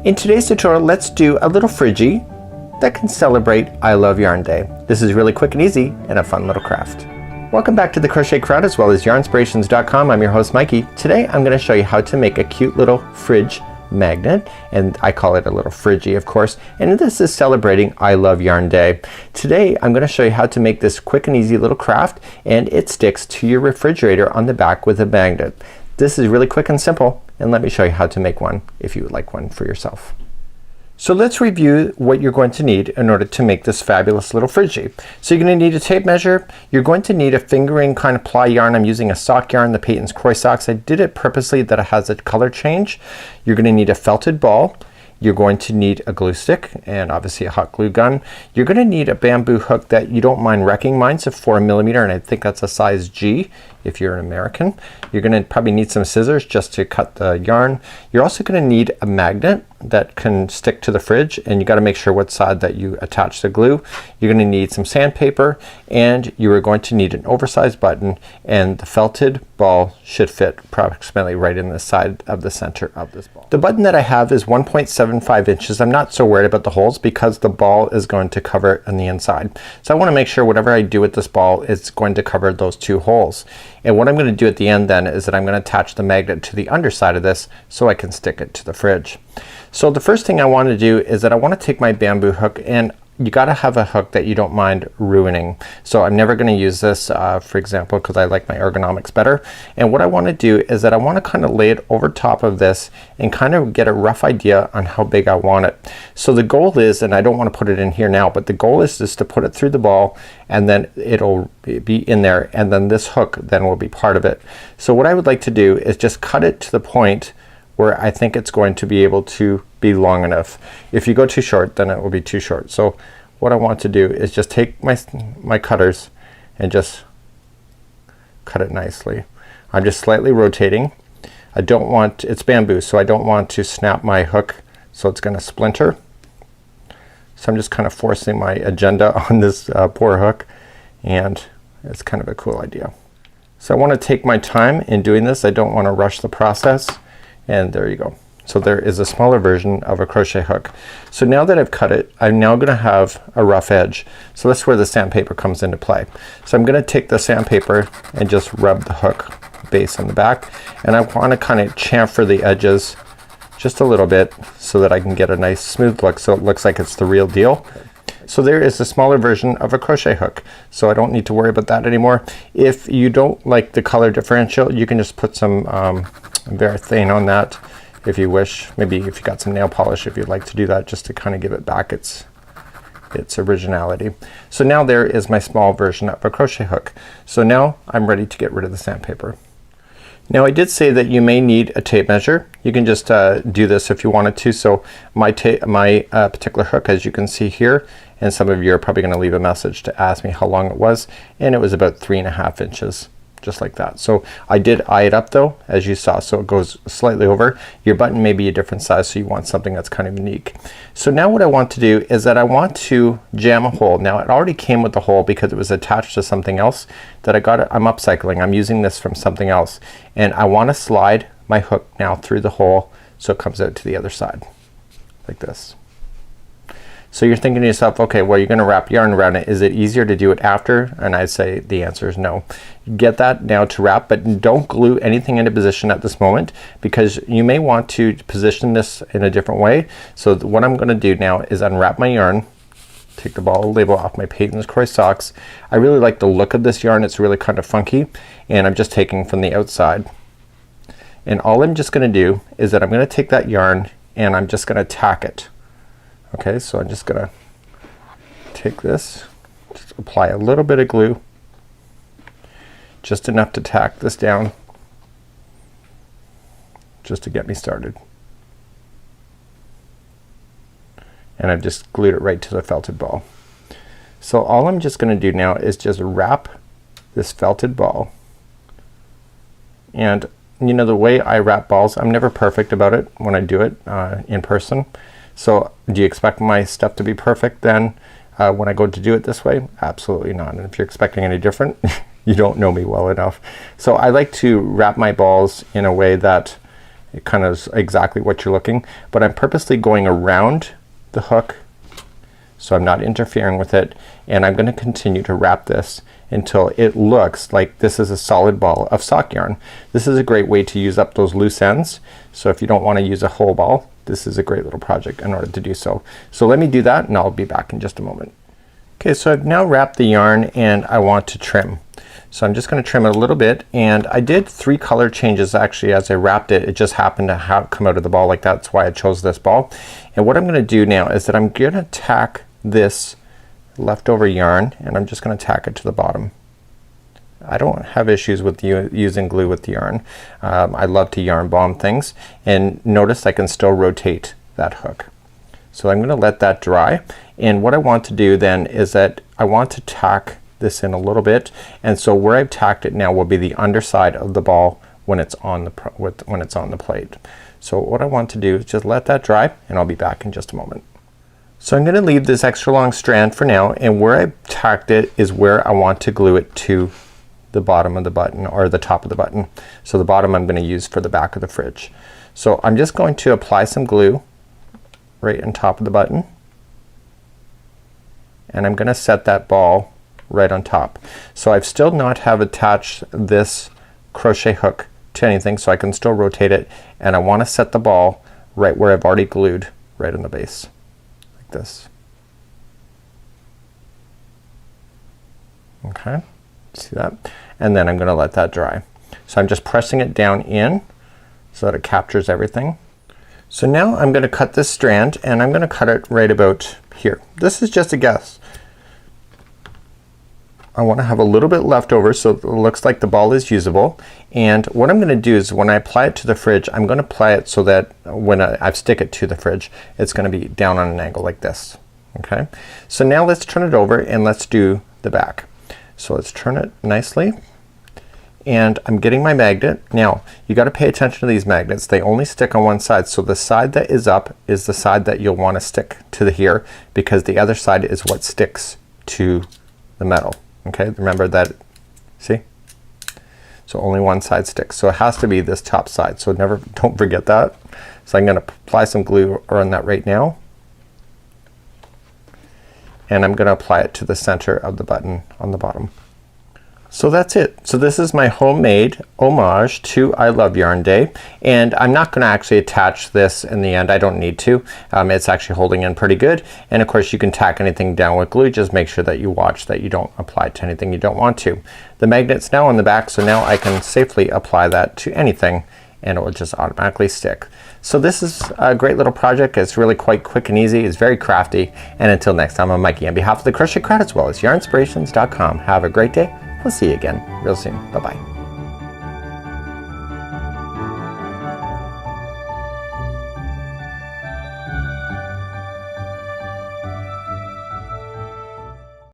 In today's tutorial, let's do a little fridgie that can celebrate I Love Yarn Day. This is really quick and easy and a fun little craft. Welcome back to the Crochet Crowd as well as Yarnspirations.com. I'm your host Mikey. Today I'm going to show you how to make a cute little fridge magnet, and I call it a little fridgie of course, and this is celebrating I Love Yarn Day. Today I'm going to show you how to make this quick and easy little craft, and it sticks to your refrigerator on the back with a magnet. This is really quick and simple, and let me show you how to make one if you would like one for yourself. So let's review what you're going to need in order to make this fabulous little fridgie. So you're going to need a tape measure. You're going to need a fingering kind of ply yarn. I'm using a sock yarn, the Peyton's Croy Socks. I did it purposely that it has a color change. You're going to need a felted ball. You're going to need a glue stick and obviously a hot glue gun. You're going to need a bamboo hook that you don't mind wrecking. Mine's a 4mm and I think that's a size G if you're an American. You're going to probably need some scissors just to cut the yarn. You're also going to need a magnet that can stick to the fridge, and you got to make sure what side that you attach the glue. You're going to need some sandpaper, and you are going to need an oversized button, and the felted ball should fit approximately right in the side of the center of this ball. The button that I have is 1.75 inches. I'm not so worried about the holes because the ball is going to cover it on the inside. So I want to make sure whatever I do with this ball is going to cover those two holes. And what I'm going to do at the end then is that I'm going to attach the magnet to the underside of this so I can stick it to the fridge. So the first thing I want to do is that I want to take my bamboo hook, and you got to have a hook that you don't mind ruining. So I'm never going to use this for example because I like my ergonomics better. And what I want to do is that I want to kind of lay it over top of this and kind of get a rough idea on how big I want it. So the goal is, and I don't want to put it in here now, but the goal is just to put it through the ball, and then it'll be in there, and then this hook then will be part of it. So what I would like to do is just cut it to the point where I think it's going to be able to be long enough. If you go too short, then it will be too short. So what I want to do is just take my cutters and just cut it nicely. I'm just slightly rotating. I don't want, it's bamboo, so I don't want to snap my hook so it's going to splinter. So I'm just kind of forcing my agenda on this poor hook, and it's kind of a cool idea. So I want to take my time in doing this. I don't want to rush the process. And there you go. So there is a smaller version of a crochet hook. So now that I've cut it, I'm now gonna have a rough edge. So that's where the sandpaper comes into play. So I'm gonna take the sandpaper and just rub the hook base on the back, and I want to kind of chamfer the edges just a little bit so that I can get a nice smooth look so it looks like it's the real deal. So there is a smaller version of a crochet hook, so I don't need to worry about that anymore. If you don't like the color differential, you can just put some Varathane on that if you wish. Maybe if you got some nail polish, if you'd like to do that, just to kind of give it back its originality. So now there is my small version of a crochet hook. So now I'm ready to get rid of the sandpaper. Now I did say that you may need a tape measure. You can just do this if you wanted to. So my particular hook, as you can see here, and some of you are probably going to leave a message to ask me how long it was, and it was about 3.5 inches. Just like that. So I did eye it up though, as you saw, so it goes slightly over. Your button may be a different size, so you want something that's kind of unique. So now what I want to do is that I want to jam a hole. Now it already came with the hole because it was attached to something else that I got it. I'm upcycling. I'm using this from something else, and I want to slide my hook now through the hole so it comes out to the other side like this. So you're thinking to yourself, okay, well, you're gonna wrap yarn around it. Is it easier to do it after? And I say the answer is no. Get that now to wrap, but don't glue anything into position at this moment because you may want to position this in a different way. So what I'm gonna do now is unwrap my yarn, take the ball label off my Peyton's Croy Socks. I really like the look of this yarn. It's really kind of funky, and I'm just taking from the outside. And all I'm just gonna do is that I'm gonna take that yarn and I'm just gonna tack it. Okay, so I'm just gonna take this, just apply a little bit of glue, just enough to tack this down, just to get me started. And I've just glued it right to the felted ball. So all I'm just gonna do now is just wrap this felted ball, and you know the way I wrap balls, I'm never perfect about it when I do it in person. So do you expect my stuff to be perfect then when I go to do it this way? Absolutely not. And if you're expecting any different, you don't know me well enough. So I like to wrap my balls in a way that it kind of is exactly what you're looking, but I'm purposely going around the hook so I'm not interfering with it, and I'm gonna continue to wrap this until it looks like this is a solid ball of sock yarn. This is a great way to use up those loose ends, so if you don't want to use a whole ball, this is a great little project in order to do so. So let me do that and I'll be back in just a moment. Okay, so I've now wrapped the yarn and I want to trim. So I'm just gonna trim it a little bit, and I did 3 color changes actually as I wrapped it. It just happened to come out of the ball like that. That's why I chose this ball. And what I'm gonna do now is that I'm gonna tack this leftover yarn, and I'm just gonna tack it to the bottom. I don't have issues with using glue with the yarn. I love to yarn bomb things, and notice I can still rotate that hook. So I'm gonna let that dry, and what I want to do then is that I want to tack this in a little bit, and so where I've tacked it now will be the underside of the ball when it's on the plate. So what I want to do is just let that dry, and I'll be back in just a moment. So I'm gonna leave this extra long strand for now, and where I tacked it is where I want to glue it to the bottom of the button, or the top of the button. So the bottom I'm gonna use for the back of the fridge. So I'm just going to apply some glue right on top of the button, and I'm gonna set that ball right on top. So I've still not have attached this crochet hook to anything, so I can still rotate it, and I want to set the ball right where I've already glued right on the base like this. Okay, see that? And then I'm gonna let that dry. So I'm just pressing it down in so that it captures everything. So now I'm gonna cut this strand, and I'm gonna cut it right about here. This is just a guess. I want to have a little bit left over so it looks like the ball is usable, and what I'm gonna do is when I apply it to the fridge, I'm gonna apply it so that when I stick it to the fridge, it's gonna be down on an angle like this. Okay, so now let's turn it over and let's do the back. So let's turn it nicely, and I'm getting my magnet. Now you got to pay attention to these magnets. They only stick on one side, so the side that is up is the side that you'll want to stick to the here, because the other side is what sticks to the metal. Okay, remember that. See? So only one side sticks, so it has to be this top side, so don't forget that. So I'm gonna apply some glue on that right now, and I'm gonna apply it to the center of the button on the bottom. So that's it. So this is my homemade homage to I Love Yarn Day, and I'm not gonna actually attach this in the end. I don't need to. It's actually holding in pretty good, and of course you can tack anything down with glue. Just make sure that you watch that you don't apply it to anything you don't want to. The magnet's now on the back, so now I can safely apply that to anything and it will just automatically stick. So this is a great little project. It's really quite quick and easy. It's very crafty, and until next time, I'm Mikey on behalf of the Crochet Crowd as well as Yarnspirations.com. Have a great day. We'll see you again real soon. Bye bye.